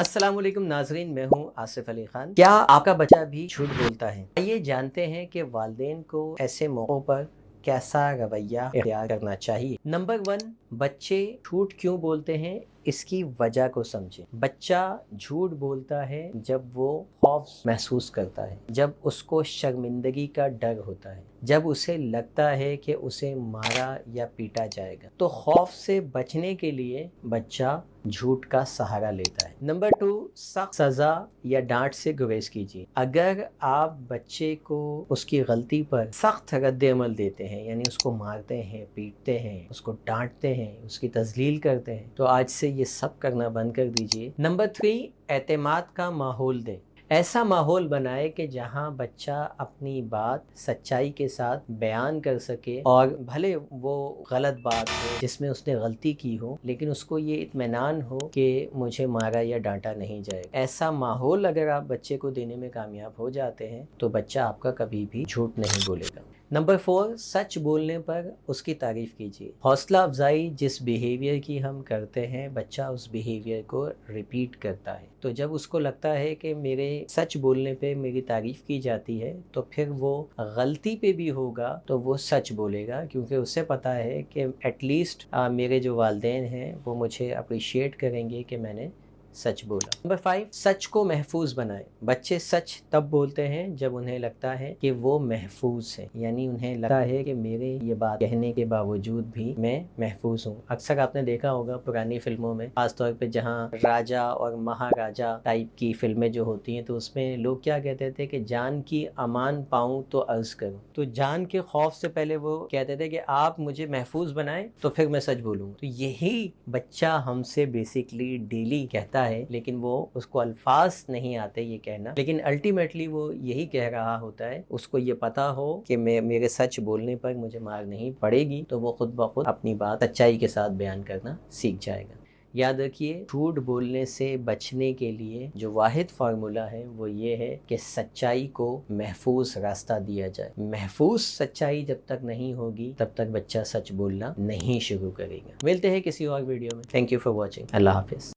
अस्सलाम वालेकुम नाजरीन, मैं हूँ आसिफ अली खान। क्या आपका बच्चा भी झूठ बोलता है? आइए जानते हैं कि वालिदैन को ऐसे मौक़ों पर कैसा रवैया इख्तियार करना चाहिए। नंबर 1, बच्चे झूठ क्यों बोलते हैं, इसकी वजह को समझें। बच्चा झूठ बोलता है जब वो खौफ महसूस करता है, जब उसको शर्मिंदगी का डर होता है, जब उसे लगता है कि उसे मारा या पीटा जाएगा। तो खौफ से बचने के लिए बच्चा झूठ का सहारा लेता है। नंबर 2, सख्त सज़ा या डांट से गुरेज कीजिए। अगर आप बच्चे को उसकी गलती पर सख्त रद्द-ए-अमल देते हैं, यानी उसको मारते हैं, पीटते हैं, उसको डांटते हैं, उसकी तज़लील करते हैं, तो आज से ये सब करना बंद कर दीजिए। नंबर 3, एतमाद का माहौल दें। ऐसा माहौल बनाए कि जहाँ बच्चा अपनी बात सच्चाई के साथ बयान कर सके, और भले वो गलत बात हो जिसमें उसने गलती की हो, लेकिन उसको ये इत्मीनान हो कि मुझे मारा या डांटा नहीं जाएगा। ऐसा माहौल अगर आप बच्चे को देने में कामयाब हो जाते हैं तो बच्चा आपका कभी भी झूठ नहीं बोलेगा। नंबर 4, सच बोलने पर उसकी तारीफ़ कीजिए। हौसला अफजाई जिस बिहेवियर की हम करते हैं, बच्चा उस बिहेवियर को रिपीट करता है। तो जब उसको लगता है कि मेरे सच बोलने पे मेरी तारीफ़ की जाती है, तो फिर वो गलती पे भी होगा तो वो सच बोलेगा, क्योंकि उसे पता है कि एटलीस्ट मेरे जो वालिदैन हैं वो मुझे अप्रिशिएट करेंगे कि मैंने सच बोला। नंबर 5, सच को महफूज बनाएं। बच्चे सच तब बोलते हैं जब उन्हें लगता है कि वो महफूज है, यानी उन्हें लगता है कि मेरे ये बात कहने के बावजूद भी मैं महफूज हूँ। अक्सर आपने देखा होगा पुरानी फिल्मों में, खासतौर पे जहाँ राजा और महाराजा टाइप की फिल्में जो होती हैं, तो उसमें लोग क्या कहते थे कि जान की अमान पाऊँ तो अर्ज करूँ। तो जान के खौफ से पहले वो कहते थे कि आप मुझे महफूज बनाएं तो फिर मैं सच बोलूँ। तो यही बच्चा हमसे बेसिकली डेली कहता है, लेकिन वो उसको अल्फाज नहीं आते ये कहना, लेकिन अल्टीमेटली वो यही कह रहा होता है। उसको ये पता हो कि मेरे सच बोलने पर मुझे मार नहीं पड़ेगी, तो वो खुद ब खुद अपनी बात सच्चाई के साथ बयान करना सीख जाएगा। याद रखिए, झूठ बोलने से बचने के लिए जो वाहिद फार्मूला है वो ये है कि सच्चाई को महफूज रास्ता दिया जाए। महफूज सच्चाई जब तक नहीं होगी तब तक बच्चा सच बोलना नहीं शुरू करेगा। मिलते हैं किसी और वीडियो में। Thank you for watching. Allah Hafiz.